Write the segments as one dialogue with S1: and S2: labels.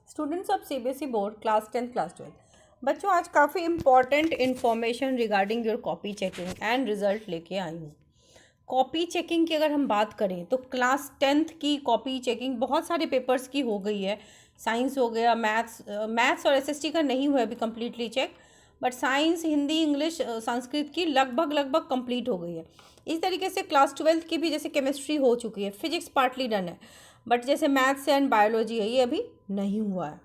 S1: Students of CBSE board class 10 class 12 बच्चों, आज काफ़ी important information regarding your copy checking and result लेके आई हूँ। कॉपी चेकिंग की अगर हम बात करें तो क्लास 10th की कॉपी चेकिंग बहुत सारे पेपर्स की हो गई है। साइंस हो गया, मैथ्स और एसएसटी का नहीं हुआ अभी completely check, but science, Hindi, English, Sanskrit की लगभग कंप्लीट हो गई है। इस तरीके से क्लास 12th की भी जैसे केमिस्ट्री हो चुकी है, फिजिक्स पार्टली डन है, बट जैसे मैथ्स एंड बायोलॉजी है ये अभी नहीं हुआ है।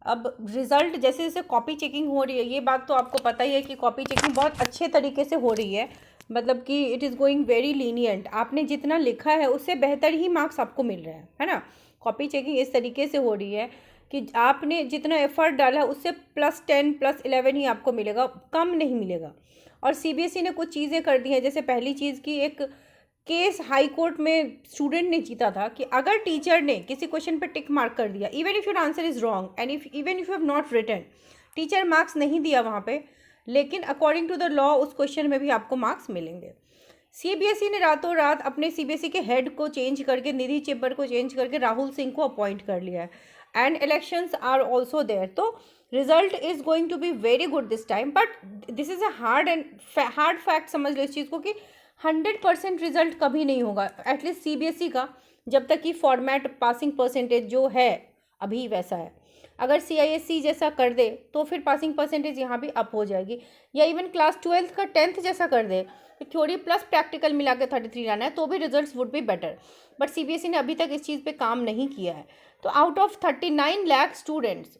S1: अब रिजल्ट जैसे जैसे कॉपी चेकिंग हो रही है, ये बात तो आपको पता ही है कि कॉपी चेकिंग बहुत अच्छे तरीके से हो रही है, मतलब कि it is going very lenient. आपने जितना लिखा है उससे बेहतर ही मार्क्स आपको मिल रहे हैं, है ना। कॉपी चेकिंग इस तरीके से हो रही है कि आपने जितना एफर्ट डाला है उससे +10 +11 ही आपको मिलेगा, कम नहीं मिलेगा। और सीबीएसई ने कुछ चीज़ें कर दी हैं, जैसे पहली चीज़ की एक केस हाई कोर्ट में स्टूडेंट ने जीता था कि अगर टीचर ने किसी क्वेश्चन पे टिक मार्क कर दिया, even if your answer is wrong and even if you have not written, teacher marks नहीं दिया वहाँ पे, लेकिन अकॉर्डिंग टू द लॉ उस क्वेश्चन में भी आपको मार्क्स मिलेंगे। सीबीएसई ने रातों रात अपने सीबीएसई के हेड को चेंज करके, निधि चिब्बर को चेंज करके राहुल सिंह को अपॉइंट कर लिया है, and elections are also there. तो result is going to be very good this time, but this is a hard fact, समझ लो इस चीज़ को कि 100% रिजल्ट कभी नहीं होगा, एटलीस्ट सीबीएसई का, जब तक कि फॉर्मेट पासिंग परसेंटेज जो है अभी वैसा है। अगर सीआईएससी जैसा कर दे तो फिर पासिंग परसेंटेज यहाँ भी अप हो जाएगी, या इवन क्लास 12th का 10th जैसा कर दे, थ्योरी प्लस प्रैक्टिकल मिला के 33 लाना है, तो भी results would be better. But CBSE ने अभी तक इस चीज़ पे काम नहीं किया है। तो आउट ऑफ 39 लाख स्टूडेंट्स,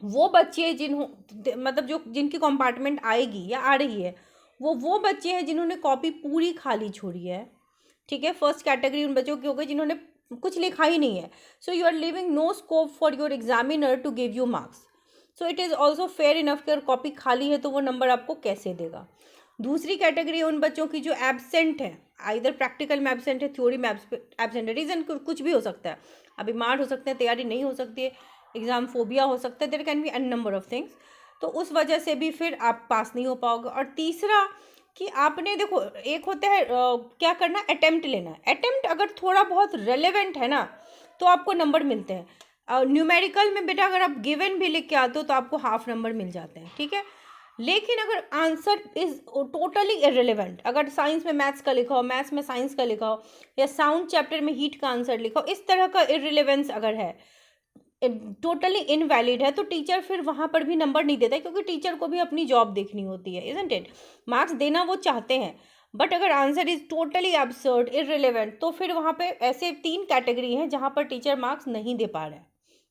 S1: वो बच्चे मतलब जो जिनकी कंपार्टमेंट आएगी या आ रही है, वो बच्चे हैं जिन्होंने कॉपी पूरी खाली छोड़ी है। ठीक है, फर्स्ट कैटेगरी उन बच्चों की हो गई जिन्होंने कुछ लिखा ही नहीं है। So you are living no scope for your examiner to give you marks. So it is also fair enough कि अगर कॉपी खाली है तो वो नंबर आपको कैसे देगा। दूसरी कैटेगरी उन बच्चों की जो एब्सेंट है, आइदर प्रैक्टिकल में एब्सेंट है, थ्योरी में एब्सेंट है, रीज़न कुछ भी हो सकता है, अब बीमार हो सकते हैं, तैयारी नहीं हो सकती है, एग्ज़ाम फोबिया हो सकता है, there can be an number of things, तो उस वजह से भी फिर आप पास नहीं हो पाओगे। और तीसरा कि आपने देखो, एक होता है क्या करना, अटेम्प्ट लेना। अटेम्प्ट अगर थोड़ा बहुत रेलेवेंट है ना तो आपको नंबर मिलते हैं। न्यूमेरिकल में बेटा अगर आप गिवन भी लिख के आते हो तो आपको हाफ नंबर मिल जाते हैं, ठीक है। लेकिन अगर आंसर इज टोटली इररिलेवेंट, अगर साइंस में मैथ्स का लिखा हो, मैथ्स में साइंस का लिखा हो, या साउंड चैप्टर में हीट का आंसर लिखा हो, इस तरह का इररिलेवेंस अगर है, टोटली इनवैलिड है, तो टीचर फिर वहाँ पर भी नंबर नहीं देता है, क्योंकि टीचर को भी अपनी जॉब देखनी होती है, इजंट इट। मार्क्स देना वो चाहते हैं, बट अगर answer is totally absurd, irrelevant, तो फिर वहाँ पे ऐसे 3 कैटेगरी हैं जहाँ पर टीचर मार्क्स नहीं दे पा रहे हैं,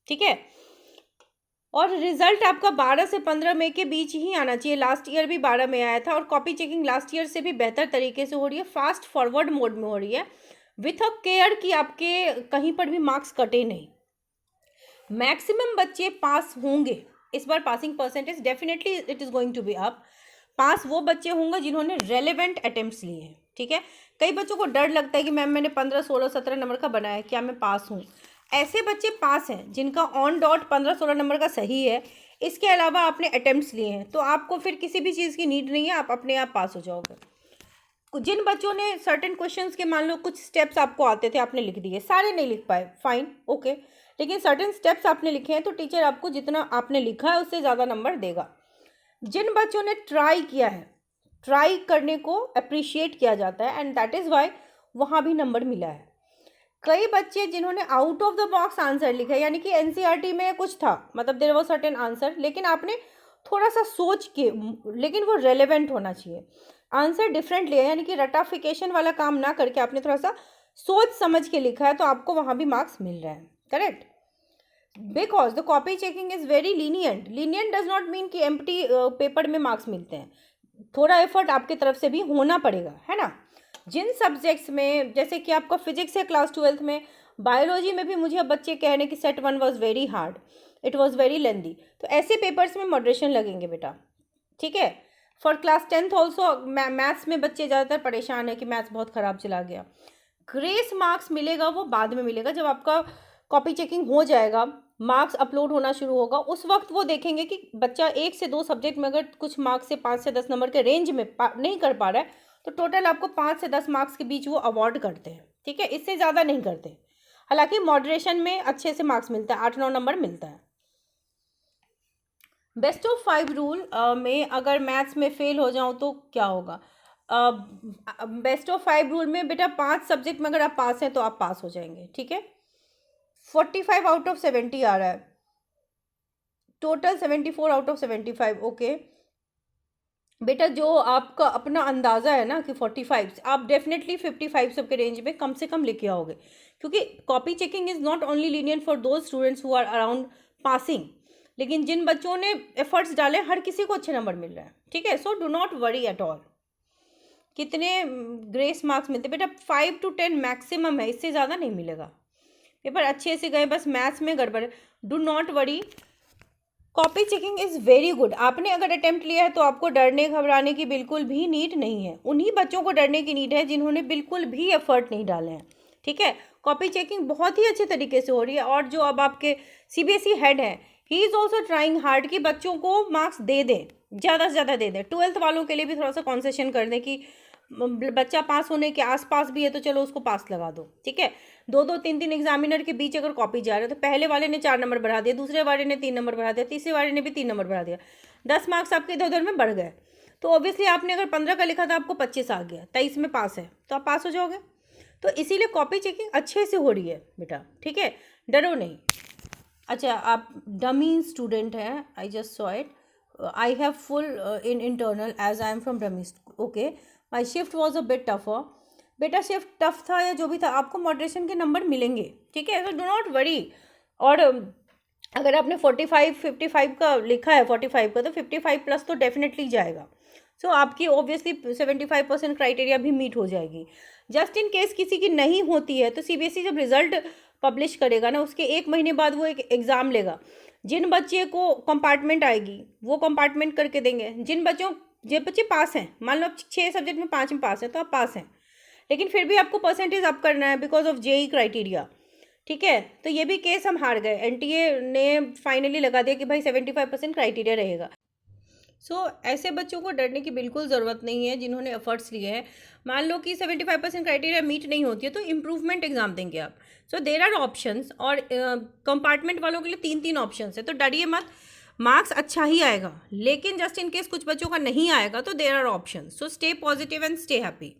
S1: ठीक है। और रिजल्ट आपका 12 से 15 मई के बीच ही आना चाहिए। लास्ट ईयर भी 12 में आया था, और कॉपी चेकिंग लास्ट ईयर से भी बेहतर तरीके से हो रही है, फास्ट फॉरवर्ड मोड में हो रही है, विथ अ केयर कि आपके कहीं पर भी मार्क्स कटे नहीं। मैक्सिमम बच्चे पास होंगे इस बार, passing percentage definitely it is going to be up. Pass वो बच्चे होंगे जिन्होंने रेलेवेंट अटेम्प्ट्स लिए हैं, ठीक है। कई बच्चों को डर लगता है कि मैम मैंने 15 16 17 नंबर का बनाया है, क्या मैं पास हूँ। ऐसे बच्चे पास हैं जिनका ऑन डॉट 15 16 नंबर का सही है, इसके अलावा आपने अटेम्प्ट्स लिए हैं, तो आपको फिर किसी भी चीज़ की नीड नहीं है, आप अपने आप पास हो जाओगे। जिन बच्चों ने सर्टेन क्वेश्चंस के, मान लो कुछ स्टेप्स आपको आते थे, आपने लिख दिए, सारे नहीं लिख पाए, फाइन, ओके, लेकिन सर्टेन स्टेप्स आपने लिखे हैं, तो टीचर आपको जितना आपने लिखा है उससे ज़्यादा नंबर देगा। जिन बच्चों ने ट्राई किया है, ट्राई करने को अप्रिशिएट किया जाता है, एंड दैट इज़ वाई वहाँ भी नंबर मिला है। कई बच्चे जिन्होंने out of the box answer लिखा है, यानी कि एनसीईआरटी में कुछ था, मतलब देयर वाज सर्टेन आंसर, लेकिन आपने थोड़ा सा सोच के, लेकिन वो रेलेवेंट होना चाहिए, आंसर डिफरेंट लिया, यानी कि रटाफिकेशन वाला काम ना करके आपने थोड़ा सा सोच समझ के लिखा है, तो आपको वहाँ भी मार्क्स मिल रहे हैं, correct. Because the copy checking is very lenient. Lenient does not mean कि एम्प्टी पेपर में मार्क्स मिलते हैं, थोड़ा एफर्ट आपकी तरफ से भी होना पड़ेगा, है ना। जिन सब्जेक्ट्स में, जैसे कि आपका फिजिक्स है क्लास 12th में, बायोलॉजी में भी मुझे अब बच्चे कह रहे हैं कि set 1 was very hard, it was very lengthy, तो ऐसे पेपर्स में मॉडरेशन लगेंगे बेटा, ठीक है। For class 10th also maths में बच्चे ज़्यादातर परेशान है कि मैथ्स बहुत ख़राब चला गया। ग्रेस मार्क्स मिलेगा वो बाद में मिलेगा, जब आपका कॉपी चेकिंग हो जाएगा, मार्क्स अपलोड होना शुरू होगा, उस वक्त वो देखेंगे कि बच्चा 1 से 2 सब्जेक्ट में अगर कुछ मार्क्स से 5 से 10 नंबर के रेंज में नहीं कर पा रहा है, तो टोटल आपको 5 से 10 मार्क्स के बीच वो अवार्ड करते हैं, ठीक है, इससे ज़्यादा नहीं करते। हालांकि मॉडरेशन में अच्छे से मार्क्स मिलता है, 8-9 नंबर मिलता है। बेस्ट ऑफ 5 रूल में अगर मैथ्स में फेल हो जाऊं तो क्या होगा? बेस्ट ऑफ 5 रूल में बेटा 5 सब्जेक्ट में अगर आप पास हैं तो आप पास हो जाएंगे, ठीक है। 45 आउट ऑफ 70 आ रहा है, टोटल 74 आउट ऑफ 75। ओके बेटा, जो आपका अपना अंदाज़ा है ना कि 45, आप डेफिनेटली 55 सबके रेंज में कम से कम लेके आओगे, क्योंकि copy checking is not only lenient for those students who are around passing, लेकिन जिन बच्चों ने एफर्ट्स डाले हर किसी को अच्छे नंबर मिल रहे हैं, ठीक है। So do not worry at all. कितने ग्रेस मार्क्स मिलते बेटा? 5 to 10 मैक्सिमम है, इससे ज़्यादा नहीं मिलेगा। पेपर अच्छे से गए, बस मैथ्स में गड़बड़। Do not worry, copy checking is very good. आपने अगर अटेम्प्ट लिया है तो आपको डरने घबराने की बिल्कुल भी नीड नहीं है। उन्हीं बच्चों को डरने की नीड है जिन्होंने बिल्कुल भी एफर्ट नहीं डाले हैं, ठीक है। कॉपी चेकिंग बहुत ही अच्छे तरीके से हो रही है, और जो अब आपके सीबीएसई हेड हैं, he is also trying hard कि बच्चों को मार्क्स दे दें, ज़्यादा से ज़्यादा दे दें। 12th वालों के लिए भी थोड़ा सा कॉन्सेशन कर दें कि बच्चा पास होने के आसपास भी है तो चलो उसको पास लगा दो, ठीक है। 2-2, 3-3 एग्जामिनर के बीच अगर कॉपी जा रहा है तो पहले वाले ने 4 नंबर बढ़ा दिया, दूसरे वाले ने 3 नंबर बढ़ा दिया, तीसरे वाले ने भी 3 नंबर बढ़ा दिया, 10 मार्क्स आपके इधर उधर में बढ़ गए। तो ऑब्वियसली आपने अगर 15 का लिखा था, आपको 25 आ गया, 23 में पास है तो आप पास हो जाओगे। तो इसीलिए कॉपी चेकिंग अच्छे से हो रही है बेटा, ठीक है, डरो नहीं। अच्छा, आप डमी स्टूडेंट हैं, I just saw it. I have full in internal as I am from dummy. Okay, my shift was a bit tougher. बेटा शिफ्ट टफ था या जो भी था, आपको मॉडरेशन के नंबर मिलेंगे, ठीक है, तो डो नॉट वरी। और अगर आपने 55 का लिखा है, 45 का, तो 55 प्लस तो डेफिनेटली जाएगा। सो आपकी ऑब्वियसली 75% क्राइटेरिया भी मीट हो जाएगी। जस्ट इन केस किसी की नहीं होती है तो सीबीएसई जब रिजल्ट पब्लिश करेगा ना, उसके 1 महीने बाद वो एक एग्ज़ाम लेगा। जिन बच्चे को कंपार्टमेंट आएगी वो कंपार्टमेंट करके देंगे। जो बच्चे पास हैं, मान लो आप 6 सब्जेक्ट में 5 में पास हैं तो आप पास हैं, लेकिन फिर भी आपको परसेंटेज अप करना है बिकॉज ऑफ जेई क्राइटेरिया, ठीक है। तो ये भी केस हम हार गए, एनटीए ने फाइनली लगा दिया कि भाई 75% क्राइटेरिया रहेगा। सो ऐसे बच्चों को डरने की बिल्कुल ज़रूरत नहीं है जिन्होंने एफर्ट्स लिए हैं। मान लो कि 75% क्राइटेरिया मीट नहीं होती है तो इम्प्रूवमेंट एग्जाम देंगे आप। सो देर आर ऑप्शंस, और कंपार्टमेंट वालों के लिए 3-3 ऑप्शंस है, तो डरिए मत, मार्क्स अच्छा ही आएगा। लेकिन जस्ट इन केस कुछ बच्चों का नहीं आएगा तो there are options. So stay positive and stay happy.